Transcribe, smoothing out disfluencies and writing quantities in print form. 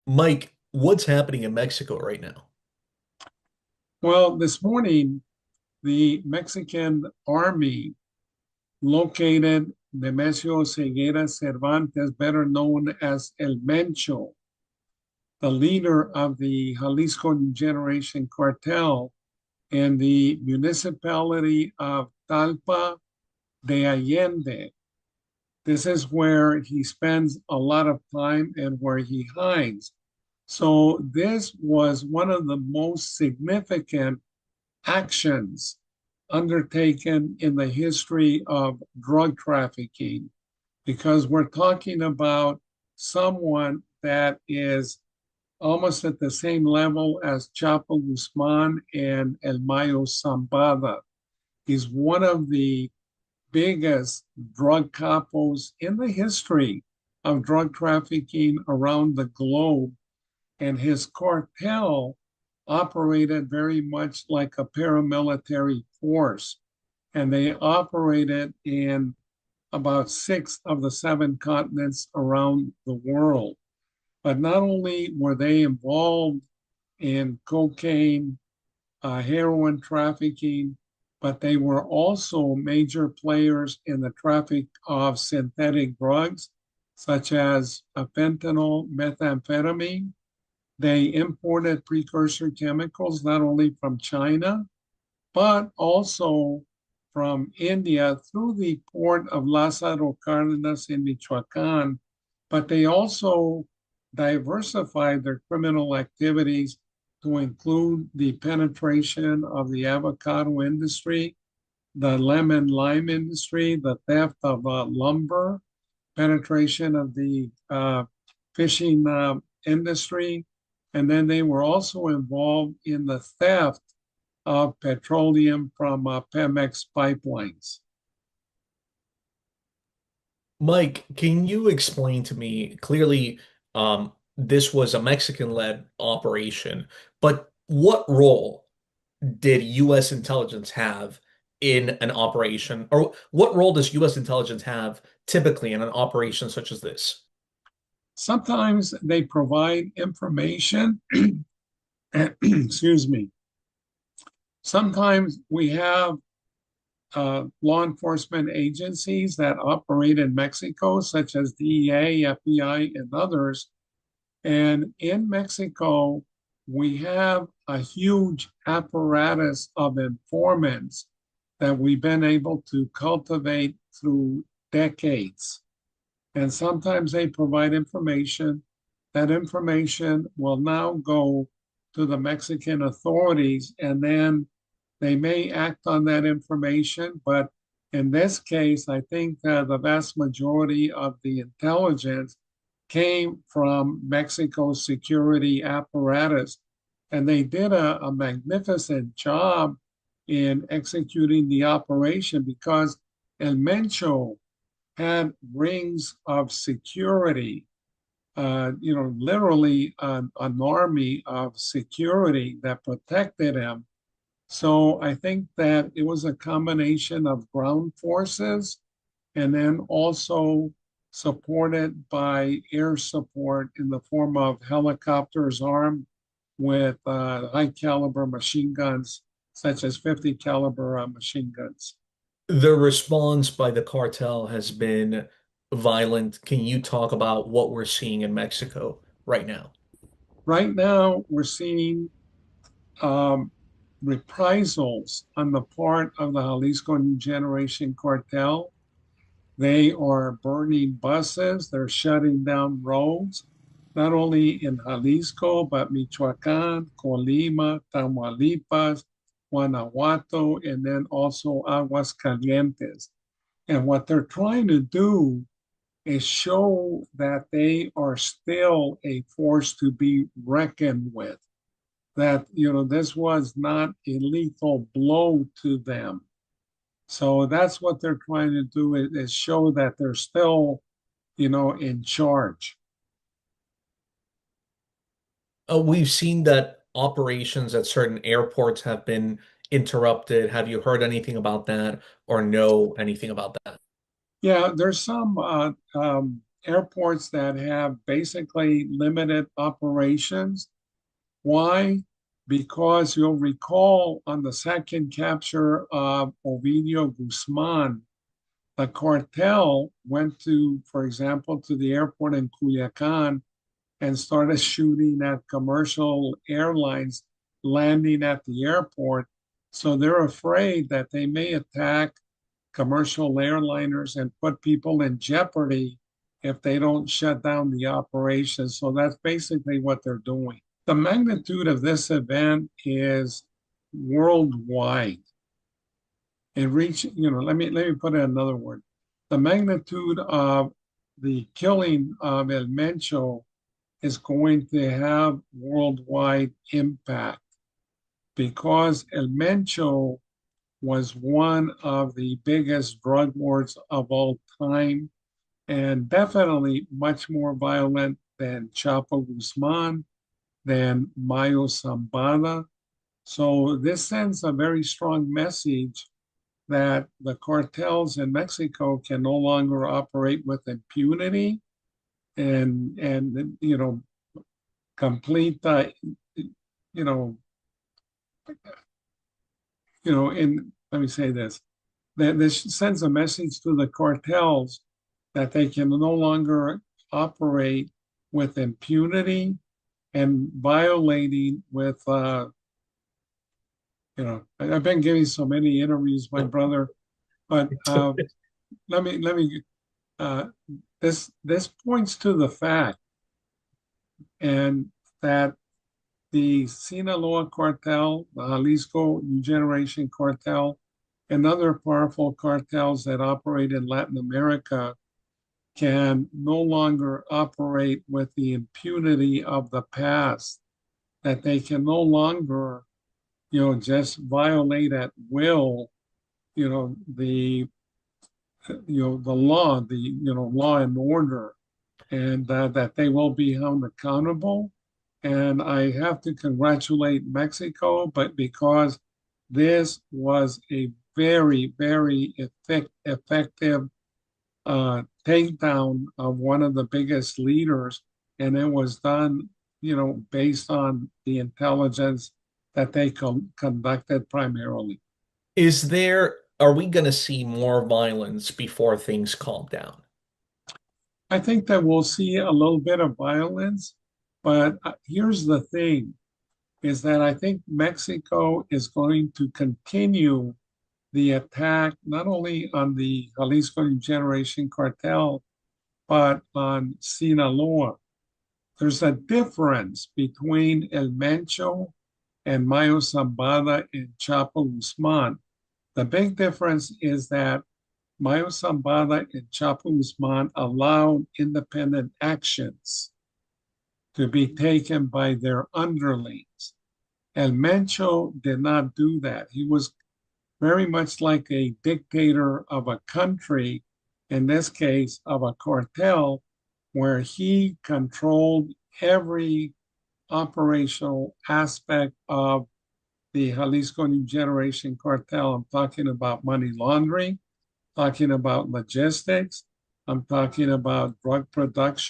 Mike, what's happening in Mexico right now? Well, this morning, the Mexican army located Nemesio Rubén Cervantes, better known as El Mencho, the leader of the Jalisco New Generation cartel in the municipality of Talpa de Allende. This is where he spends a lot of time and where he hides. So, this was one of the most significant actions undertaken in the history of drug trafficking because we're talking about someone that is almost at the same level as Chapo Guzman and El Mayo Zambada. He's one of the biggest drug capos in the history of drug trafficking around the globe, and his cartel operated very much like a paramilitary force, and they operated in about six of the seven continents around the world. But not only were they involved in cocaine, heroin trafficking, but they were also major players in the traffic of synthetic drugs such as fentanyl, methamphetamine. They imported precursor chemicals not only from China, but also from India through the port of Lázaro Cárdenas in Michoacán. But they also diversified their criminal activities to include the penetration of the avocado industry, the lemon lime industry, the theft of lumber, penetration of the fishing industry, and then they were also involved in the theft of petroleum from Pemex pipelines. Mike, can you explain to me clearly, this was a Mexican-led operation, but what role did U.S. intelligence have in an operation, or what role does U.S. intelligence have typically in an operation such as this? Sometimes they provide information, excuse me. Sometimes we have law enforcement agencies that operate in Mexico, such as DEA, FBI, and others. And in Mexico, we have a huge apparatus of informants that we've been able to cultivate through decades. And sometimes they provide information. That information will now go to the Mexican authorities, and then they may act on that information. But in this case, I think the vast majority of the intelligence came from Mexico's security apparatus. And they did a magnificent job in executing the operation because El Mencho had rings of security, literally an army of security that protected him. So I think that it was a combination of ground forces and then also supported by air support in the form of helicopters armed with high caliber machine guns, such as 50 caliber machine guns. The response by the cartel has been violent. Can you talk about what we're seeing in Mexico right now? Right now, we're seeing um, reprisals on the part of the Jalisco New Generation cartel. They are burning buses, they're shutting down roads, not only in Jalisco, but Michoacán, Colima, Tamaulipas, Guanajuato, and then also Aguascalientes. And what they're trying to do is show that they are still a force to be reckoned with, that, this was not a lethal blow to them. So that's what they're trying to do is show that they're still, in charge. We've seen that operations at certain airports have been interrupted. Have you heard anything about that or know anything about that? Yeah, there's some airports that have basically limited operations. Why? Because you'll recall on the second capture of Ovidio Guzman, the cartel went to, for example, to the airport in Culiacan and started shooting at commercial airlines landing at the airport. So they're afraid that they may attack commercial airliners and put people in jeopardy if they don't shut down the operation. So that's basically what they're doing. The magnitude of this event is worldwide. It reached, let me put it another word. The magnitude of the killing of El Mencho is going to have worldwide impact because El Mencho was one of the biggest drug lords of all time and definitely much more violent than Chapo Guzman, than Mayo Zambada. So this sends a very strong message that the cartels in Mexico can no longer operate with impunity and complete you know in let me say this, that this sends a message to the cartels that they can no longer operate with impunity and violating with I've been giving so many interviews, my brother, but let me uh, this points to the fact and that the Sinaloa cartel, the Jalisco New Generation cartel, and other powerful cartels that operate in Latin America can no longer operate with the impunity of the past, that they can no longer, just violate at will, the, the law, law and order, and that they will be held accountable. And I have to congratulate Mexico, but because this was a very, very effective takedown of one of the biggest leaders, and it was done, based on the intelligence that they conducted primarily. Are we going to see more violence before things calm down? I think that we'll see a little bit of violence, but here's the thing, is that I think Mexico is going to continue the attack not only on the Jalisco New Generation cartel, but on Sinaloa. There's a difference between El Mencho and Mayo Zambada and Chapo Guzman. The big difference is that Mayo Zambada and Chapo Guzman allowed independent actions to be taken by their underlings. El Mencho did not do that. He was very much like a dictator of a country, in this case of a cartel, where he controlled every operational aspect of the Jalisco New Generation cartel. I'm talking about money laundering, talking about logistics, I'm talking about drug production.